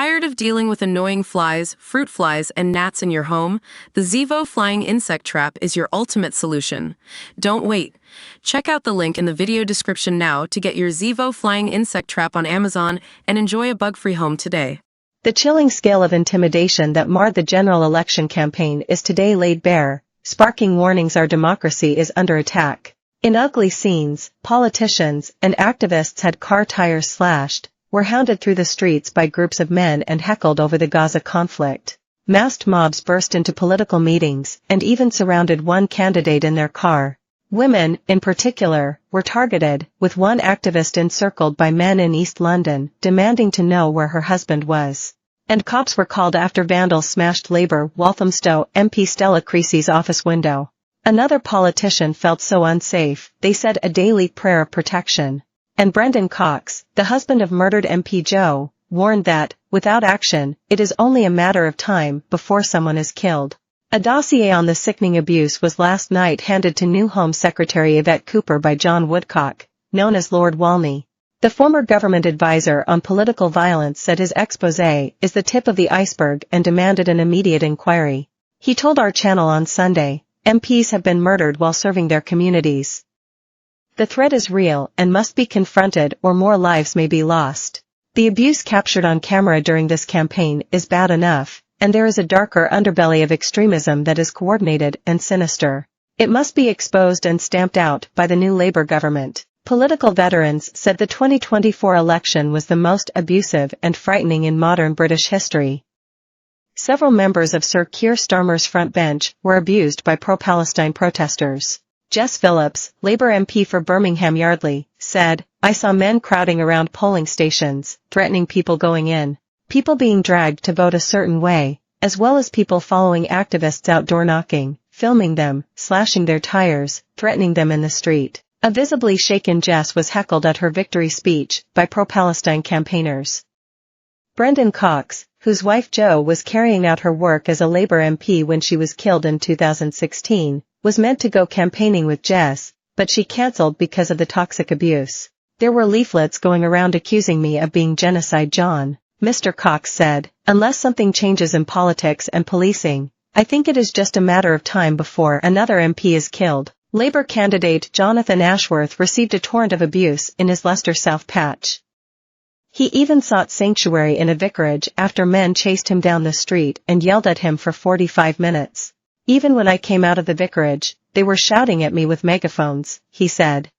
Tired of dealing with annoying flies, fruit flies, and gnats in your home? The Zevo Flying Insect Trap is your ultimate solution. Don't wait. Check out the link in the video description now to get your Zevo Flying Insect Trap on Amazon and enjoy a bug-free home today. The chilling scale of intimidation that marred the general election campaign is today laid bare, sparking warnings our democracy is under attack. In ugly scenes, politicians and activists had car tires slashed, were hounded through the streets by groups of men and heckled over the Gaza conflict. Masked mobs burst into political meetings and even surrounded one candidate in their car. Women, in particular, were targeted, with one activist encircled by men in East London, demanding to know where her husband was. And cops were called after vandals smashed Labour Walthamstow MP Stella Creasy's office window. Another politician felt so unsafe, they said a daily prayer of protection. And Brendan Cox, the husband of murdered MP Joe, warned that, without action, it is only a matter of time before someone is killed. A dossier on the sickening abuse was last night handed to new Home Secretary Yvette Cooper by John Woodcock, known as Lord Walney. The former government advisor on political violence said his exposé is the tip of the iceberg and demanded an immediate inquiry. He told our channel on Sunday, MPs have been murdered while serving their communities. The threat is real and must be confronted or more lives may be lost. The abuse captured on camera during this campaign is bad enough, and there is a darker underbelly of extremism that is coordinated and sinister. It must be exposed and stamped out by the new Labour government. Political veterans said the 2024 election was the most abusive and frightening in modern British history. Several members of Sir Keir Starmer's front bench were abused by pro-Palestine protesters. Jess Phillips, Labour MP for Birmingham Yardley, said, "I saw men crowding around polling stations, threatening people going in, people being dragged to vote a certain way, as well as people following activists outdoor knocking, filming them, slashing their tires, threatening them in the street." A visibly shaken Jess was heckled at her victory speech by pro-Palestine campaigners. Brendan Cox, whose wife Jo was carrying out her work as a Labour MP when she was killed in 2016, was meant to go campaigning with Jess, but she cancelled because of the toxic abuse. "There were leaflets going around accusing me of being genocide John," Mr. Cox said. "Unless something changes in politics and policing, I think it is just a matter of time before another MP is killed." Labour candidate Jonathan Ashworth received a torrent of abuse in his Leicester South patch. He even sought sanctuary in a vicarage after men chased him down the street and yelled at him for 45 minutes. "Even when I came out of the vicarage, they were shouting at me with megaphones," he said.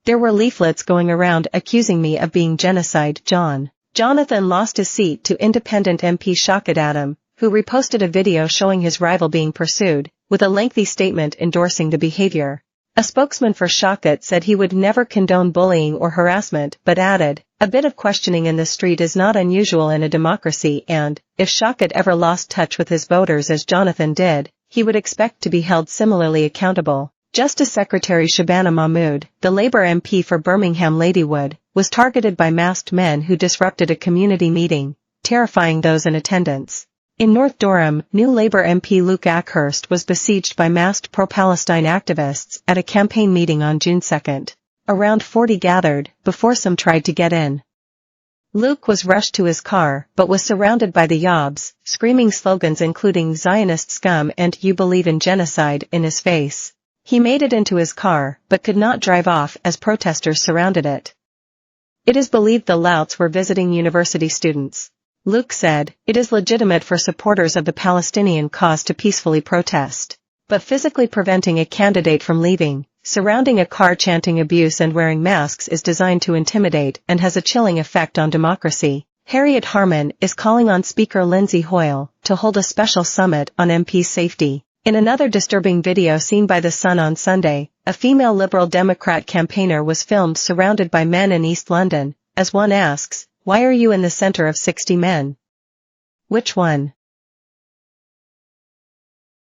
"There were leaflets going around accusing me of being genocide John." Jonathan lost his seat to independent MP Shaukat Adam, who reposted a video showing his rival being pursued, with a lengthy statement endorsing the behavior. A spokesman for Shaukat said he would never condone bullying or harassment but added, "A bit of questioning in the street is not unusual in a democracy and, if Shaukat ever lost touch with his voters as Jonathan did, he would expect to be held similarly accountable." Justice Secretary Shabana Mahmood, the Labour MP for Birmingham Ladywood, was targeted by masked men who disrupted a community meeting, terrifying those in attendance. In North Durham, new Labour MP Luke Ackhurst was besieged by masked pro-Palestine activists at a campaign meeting on June 2. Around 40 gathered, before some tried to get in. Luke was rushed to his car, but was surrounded by the Yobs, screaming slogans including "Zionist scum" and "You believe in genocide" in his face. He made it into his car, but could not drive off as protesters surrounded it. "It is believed the louts were visiting university students," Luke said. "It is legitimate for supporters of the Palestinian cause to peacefully protest. But physically preventing a candidate from leaving, surrounding a car chanting abuse and wearing masks is designed to intimidate and has a chilling effect on democracy." Harriet Harman is calling on Speaker Lindsay Hoyle to hold a special summit on MP safety. In another disturbing video seen by The Sun on Sunday, a female Liberal Democrat campaigner was filmed surrounded by men in East London, as one asks, "Why are you in the center of 60 men? Which one?"